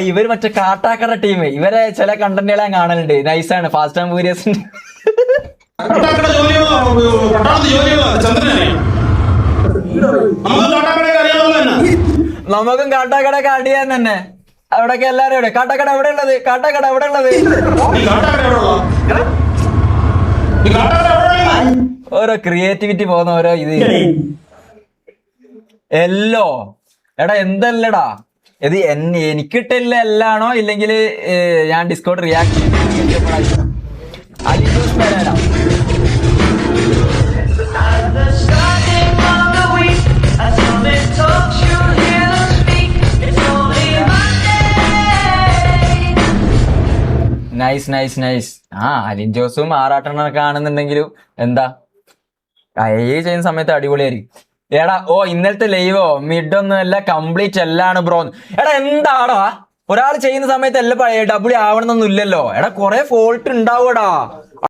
ഇവര് മറ്റേ കാട്ടാക്കട ടീം, ഇവരെ ചില കണ്ടന്റുകളെ ഞാൻ കാണലുണ്ട്. നൈസാണ്. ഫാസ്റ്റ് ആൻഡ് ഫ്യൂരിയസിന്റെ നമുക്കും കാട്ടാക്കടയൊക്കെ അടിയാൻ തന്നെ. അവിടൊക്കെ എല്ലാരും ഇവിടെ കാട്ടാക്കട എവിടെ ഉള്ളത്? കാട്ടാക്കട എവിടെ ഉള്ളത്? ഓരോ ക്രിയേറ്റിവിറ്റി പോകുന്ന ഓരോ ഇത് എല്ലോ. എടാ എന്തല്ലടാ ഇത് എനിക്കിട്ടില്ല എല്ലാണോ ഇല്ലെങ്കിൽ ഞാൻ Discord react nice nice nice. Alin ജോസും ആറാട്ടണൊക്കെ ആണെന്നുണ്ടെങ്കിലും എന്താ ചെയ്യുന്ന സമയത്ത് അടിപൊളിയായിരിക്കും. എടാ ഇന്നലത്തെ ലൈവോ മിഡൊന്നും അല്ല, കംപ്ലീറ്റ് എല്ലാണ് ബ്രോ. എടാ എന്താടാ ഒരാൾ ചെയ്യുന്ന സമയത്ത് എല്ലാം ഡബിൾ ആവണമെന്നൊന്നും ഇല്ലല്ലോ. എടാ കൊറേ ഫോൾട്ട് ഉണ്ടാവൂടാ.